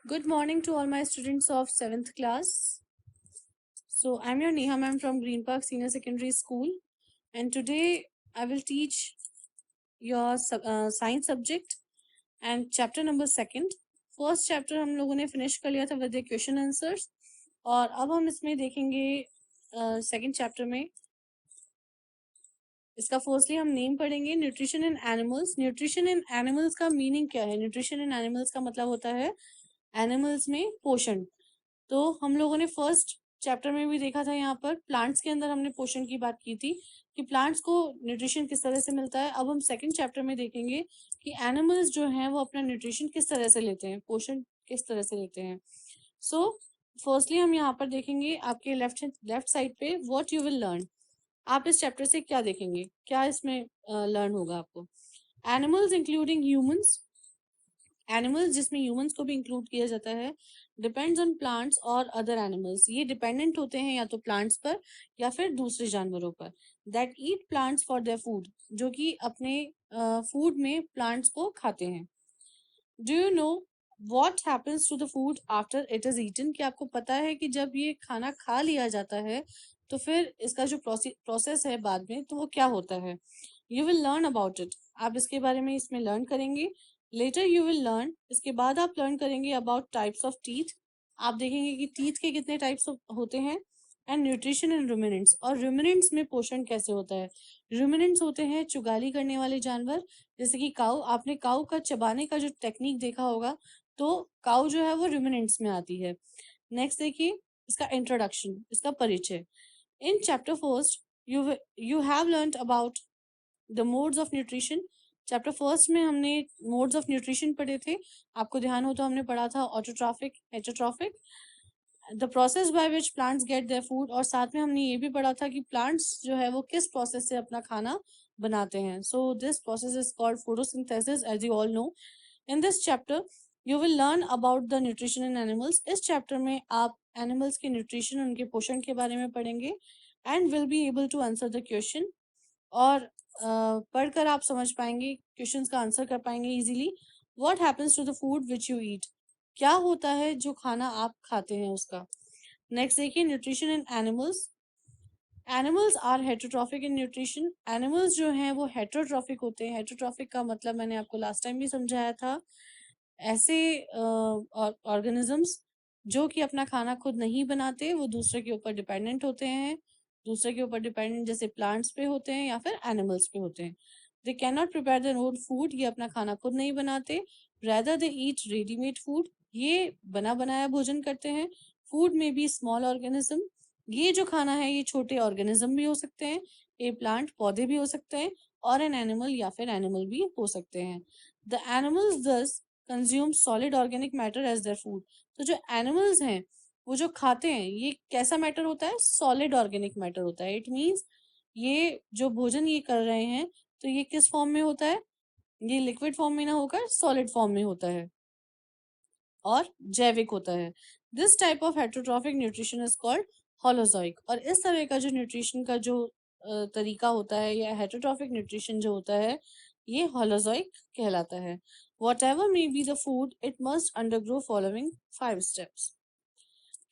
Good morning to all my students of 7th class. So I'm your Neha ma'am from Green Park Senior Secondary School, and today I will teach your science subject and chapter number 2nd. First chapter हम लोगों ने finish कर लिया था with the question answers, और अब हम इसमें देखेंगे सेकंड चैप्टर में इसका फर्स्टली हम नेम पढ़ेंगे, nutrition in animals. Nutrition in animals का मीनिंग क्या है? न्यूट्रिशन इन एनिमल्स का मतलब होता है एनिमल्स में पोषण। तो हम लोगों ने फर्स्ट चैप्टर में भी देखा था, यहाँ पर प्लांट्स के अंदर हमने पोषण की बात की थी कि प्लांट्स को न्यूट्रिशन किस तरह से मिलता है। अब हम सेकंड चैप्टर में देखेंगे कि एनिमल्स जो हैं वो अपना न्यूट्रिशन किस तरह से लेते हैं, पोषण किस तरह से लेते हैं। सो फर्स्टली हम यहाँ पर देखेंगे आपके लेफ्ट साइड पे व्हाट यू विल लर्न। आप इस चैप्टर से क्या देखेंगे, क्या इसमें लर्न होगा आपको? एनिमल्स इंक्लूडिंग ह्यूमंस, एनिमल्स जिसमें ह्यूमंस को भी इंक्लूड किया जाता है, डिपेंड्स ऑन प्लांट्स और अदर एनिमल्स। ये डिपेंडेंट होते हैं या तो प्लांट्स पर या फिर दूसरे जानवरों पर। That eat plants for their food, जो कि अपने फूड में प्लांट्स को खाते हैं। Do you know what happens to the food after it is eaten? कि आपको पता है कि जब ये खाना खा लिया जाता है तो फिर इसका जो प्रोसेस है बाद में, तो वो क्या होता है? You will learn about it, आप इसके बारे में इसमें लर्न करेंगे। लेटर यू विल लर्न, इसके बाद आप लर्न करेंगे अबाउट टाइप्स ऑफ टीथ। आप देखेंगे कि टीथ के कितने टाइप्स होते हैं। एंड न्यूट्रिशन इन रुमिनेंट्स, और रुमिनेंट्स में पोषण कैसे होता है। रुमिनेंट्स होते हैं चुगाली करने वाले जानवर, जैसे कि काऊ। आपने काऊ का चबाने का जो टेक्निक देखा होगा, तो काऊ जो है वो रुमिनेंट्स में आती है। नेक्स्ट देखिए इसका इंट्रोडक्शन, इसका परिचय। In chapter first you have learned about the modes of nutrition. Chapter first में हमने मोड्स ऑफ न्यूट्रिशन पढ़े थे। आपको ध्यान हो तो हमने पढ़ा था autotrophic, heterotrophic, the process by which plants get their food, और साथ में हमने ये भी पढ़ा था कि प्लांट्स जो है वो किस प्रोसेस से अपना खाना बनाते हैं। So this process is called photosynthesis, as you all know. In this chapter you will learn about the nutrition in animals. इस चैप्टर में आप एनिमल्स के न्यूट्रिशन, उनके पोषण के बारे में पढ़ेंगे and will be able to answer the question. और पढ़कर आप समझ पाएंगे, क्वेश्चंस का आंसर कर पाएंगे easily. What happens to the food which you eat, क्या होता है जो खाना आप खाते हैं उसका। नेक्स्ट देखिए nutrition in animals. Animals are heterotrophic in nutrition. Animals जो हैं वो हेटेरोट्रॉफिक होते हैं। हेटेरोट्रॉफिक का मतलब मैंने आपको लास्ट टाइम भी समझाया था, ऐसे ऑर्गेनिजम्स जो कि अपना खाना खुद नहीं बनाते, वो दूसरे के ऊपर डिपेंडेंट होते हैं। दूसरे के ऊपर डिपेंडेंट जैसे प्लांट्स पे होते हैं या फिर एनिमल्स पे होते हैं। They can not prepare their own food, ये अपना खाना खुद नहीं बनाते। रेदर दे ईट रेडीमेड फूड, ये बना बनाया भोजन करते हैं। फूड में भी स्मॉल ऑर्गेनिज्म, ये जो खाना है ये छोटे ऑर्गेनिज्म भी हो सकते हैं, ए प्लांट पौधे भी हो सकते हैं, और एन एनिमल या फिर एनिमल भी हो सकते हैं। The animals thus consume solid organic matter as their food. तो जो एनिमल्स हैं वो जो खाते हैं, ये कैसा मैटर होता है? सॉलिड ऑर्गेनिक मैटर होता है। इट मीन्स ये जो भोजन ये कर रहे हैं, तो ये किस फॉर्म में होता है? ये लिक्विड फॉर्म में ना होकर सॉलिड फॉर्म में होता है और जैविक होता है। This type of heterotrophic nutrition is called holozoic. और इस तरह का जो न्यूट्रिशन का जो तरीका होता है, या हेटेरोट्रॉफिक न्यूट्रिशन जो होता है, ये होलोजोइक कहलाता है। Whatever may be the food, it must undergo following 5 steps.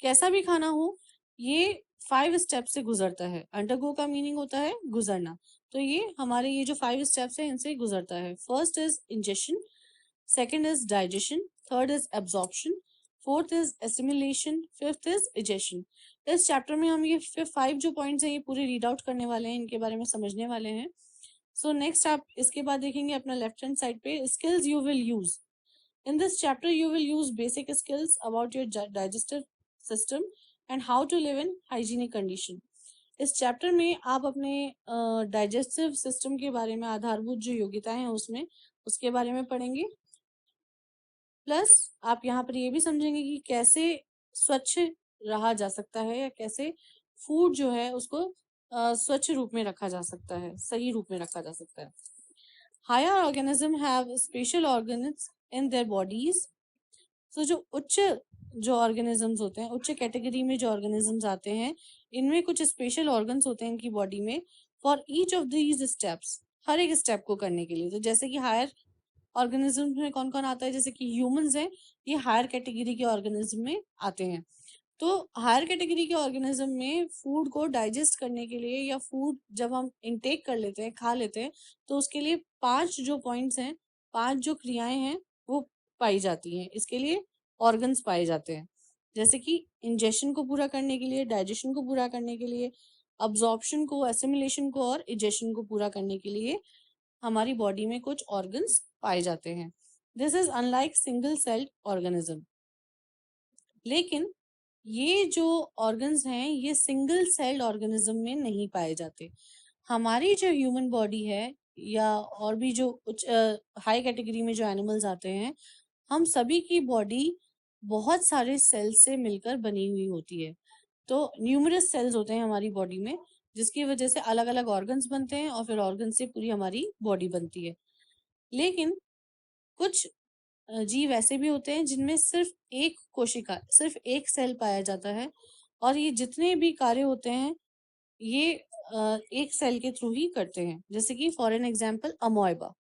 कैसा भी खाना हो, ये 5 स्टेप से गुजरता है। अंडरगो का मीनिंग होता है गुजरना, तो ये हमारे ये जो 5 स्टेप्स हैं इनसे गुजरता है। First is ingestion, second is digestion, third is absorption, fourth is assimilation, fifth is egestion. इस चैप्टर में हम ये 5 जो पॉइंट्स हैं ये पूरे रीड आउट करने वाले हैं, इनके बारे में समझने वाले हैं। सो नेक्स्ट आप इसके बाद देखेंगे अपना लेफ्ट हैंड साइड पे skills you will use. In this chapter, you will use basic skills about your digestive system and how to live in hygienic condition. इस चैप्टर में आप अपने डाइजेस्टिव सिस्टम के बारे में, आधारभूत जो योग्यताएं हैं उसमें, उसके बारे में पढ़ेंगे। प्लस आप यहाँ पर ये भी समझेंगे कि कैसे स्वच्छ रहा जा सकता है, या कैसे फूड जो है उसको स्वच्छ रूप में रखा जा सकता है, सही रूप में रखा जा सकता है। Higher organism have special organs in their bodies. तो जो उच्च जो ऑर्गेनिजम्स होते हैं, उच्च कैटेगरी में जो ऑर्गेनिजम्स आते हैं, इनमें कुछ स्पेशल ऑर्गन्स होते हैं इनकी बॉडी में, for each of these steps, हर एक स्टेप को करने के लिए। तो जैसे कि हायर ऑर्गेनिज्म में कौन कौन आता है, जैसे कि ह्यूमंस हैं, ये हायर कैटेगरी के ऑर्गेनिज्म में आते हैं। तो हायर कैटेगरी के ऑर्गेनिज्म में फूड को डाइजेस्ट करने के लिए या फूड जब हम इनटेक कर लेते हैं, खा लेते हैं, तो उसके लिए 5 जो पॉइंट्स हैं, 5 जो क्रियाएं हैं वो पाई जाती हैं। इसके लिए ऑर्गन्स पाए जाते हैं, जैसे कि इंजेशन को पूरा करने के लिए, डाइजेशन को पूरा करने के लिए, अब्जॉर्प्शन को, एसिमिलेशन को और इजेशन को पूरा करने के लिए हमारी बॉडी में कुछ ऑर्गन्स पाए जाते हैं। This is unlike single celled organism. लेकिन ये जो ऑर्गन्स हैं ये सिंगल सेल्ड ऑर्गेनिज्म में नहीं पाए जाते। हमारी जो ह्यूमन बॉडी है या और भी जो कुछ हाई कैटेगरी में जो एनिमल्स आते हैं, हम सभी की बॉडी बहुत सारे सेल्स से मिलकर बनी हुई होती है। तो न्यूमरस सेल्स होते हैं हमारी बॉडी में, जिसकी वजह से अलग अलग ऑर्गन्स बनते हैं और फिर ऑर्गन से पूरी हमारी बॉडी बनती है। लेकिन कुछ जीव ऐसे भी होते हैं जिनमें सिर्फ एक कोशिका, सिर्फ एक सेल पाया जाता है, और ये जितने भी कार्य होते हैं ये एक सेल के थ्रू ही करते हैं, जैसे कि for an example amoeba.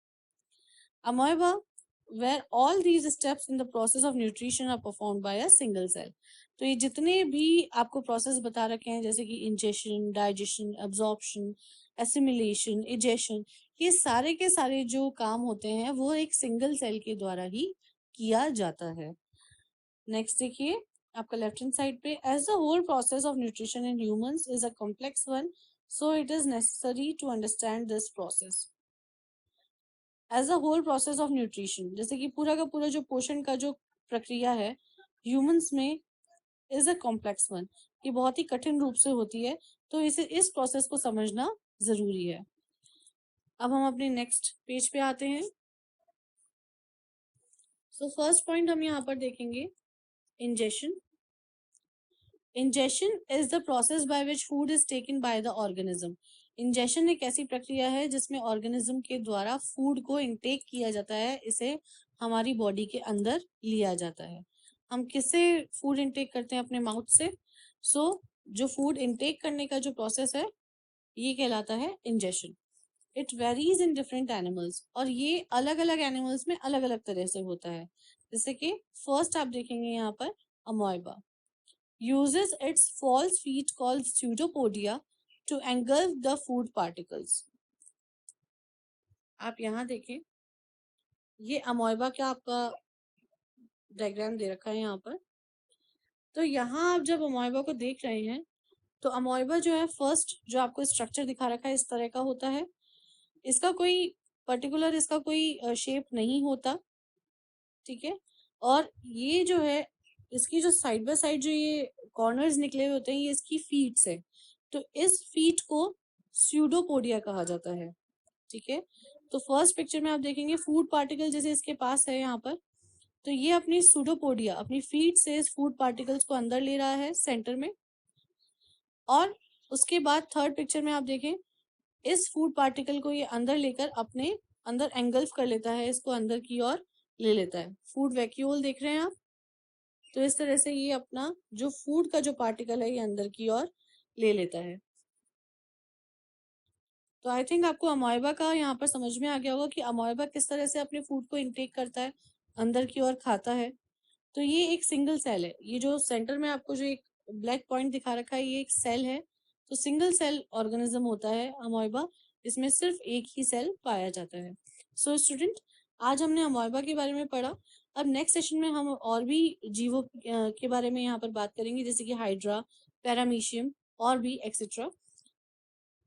Amoeba where all these steps in the process of nutrition are performed by a single cell। तो ये जितने भी आपको प्रोसेस बता रखे हैं, जैसे कि ingestion, digestion, absorption, assimilation, egestion, ये सारे के सारे जो काम होते हैं वो एक सिंगल सेल के द्वारा ही किया जाता है। नेक्स्ट देखिए आपका लेफ्ट हैंड साइड पे, as the whole process of nutrition in humans is a complex one, so it is necessary to understand this process. As a whole process of nutrition, जैसे कि पूरा का पूरा जो पोषण का जो प्रक्रिया है ह्यूमंस में, इज अ कॉम्प्लेक्स वन, ये बहुत ही कठिन रूप से होती है, तो इस प्रोसेस को समझना जरूरी है। अब हम अपने नेक्स्ट पेज पे आते हैं। सो फर्स्ट पॉइंट हम यहाँ पर देखेंगे, ingestion. Ingestion is the process by which food is taken by the organism. Ingestion एक ऐसी प्रक्रिया है जिसमें ऑर्गेनिज्म के द्वारा फूड को इनटेक किया जाता है, इसे हमारी बॉडी के अंदर लिया जाता है। हम किससे फूड इनटेक करते हैं? अपने माउथ से। सो जो फूड इनटेक करने का जो प्रोसेस है ये कहलाता है ingestion. It varies in different animals, और ये अलग अलग एनिमल्स में अलग अलग तरह से होता है। जैसे कि फर्स्ट आप देखेंगे यहाँ पर अमोएबा uses its false feet called pseudopodia to engulf the food particles। आप यहाँ देखें, ये अमोएबा का आपका डायग्राम दे रखा है यहाँ पर। तो यहाँ आप जब अमोएबा को देख रहे हैं तो अमोएबा जो है, फर्स्ट जो आपको स्ट्रक्चर दिखा रखा है इस तरह का होता है। इसका कोई पर्टिकुलर, इसका कोई शेप नहीं होता, ठीक है। और ये जो है, इसकी जो साइड बाय साइड जो ये कॉर्नर्स निकले हुए होते हैं, ये इसकी फीट्स है। तो इस फीट को स्यूडोपोडिया कहा जाता है, ठीक है। तो फर्स्ट पिक्चर में आप देखेंगे फूड पार्टिकल जैसे इसके पास है यहाँ पर, तो ये अपनी स्यूडोपोडिया अपनी फीट से इस फूड पार्टिकल्स को अंदर ले रहा है सेंटर में। और उसके बाद थर्ड पिक्चर में आप देखें, इस फूड पार्टिकल को ये अंदर लेकर अपने अंदर एंगल्फ कर लेता है, इसको अंदर की ओर ले लेता है। फूड वैक्यूल देख रहे हैं आप। तो इस तरह से ये अपना जो फूड का जो पार्टिकल है ये अंदर की ओर ले लेता है। तो आई थिंक आपको अमोएबा का यहाँ पर समझ में आ गया होगा कि अमोएबा किस तरह से अपने फूड को इनटेक करता है, अंदर की ओर खाता है। तो ये एक सिंगल सेल है। ये जो सेंटर में आपको जो एक ब्लैक पॉइंट दिखा रखा है ये एक सेल है। तो सिंगल सेल ऑर्गेनिज्म होता है अमोएबा, इसमें सिर्फ एक ही सेल पाया जाता है। सो स्टूडेंट, आज हमने अमोएबा के बारे में पढ़ा। अब नेक्स्ट सेशन में हम और भी जीवों के बारे में यहाँ पर बात करेंगे, जैसे कि हाइड्रा, पैरामीशियम और भी एक्सेट्रा।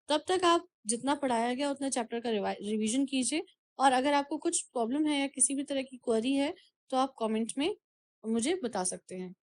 तब तक आप जितना पढ़ाया गया उतना चैप्टर का रिवीजन कीजिए, और अगर आपको कुछ प्रॉब्लम है या किसी भी तरह की क्वेरी है तो आप कमेंट में मुझे बता सकते हैं।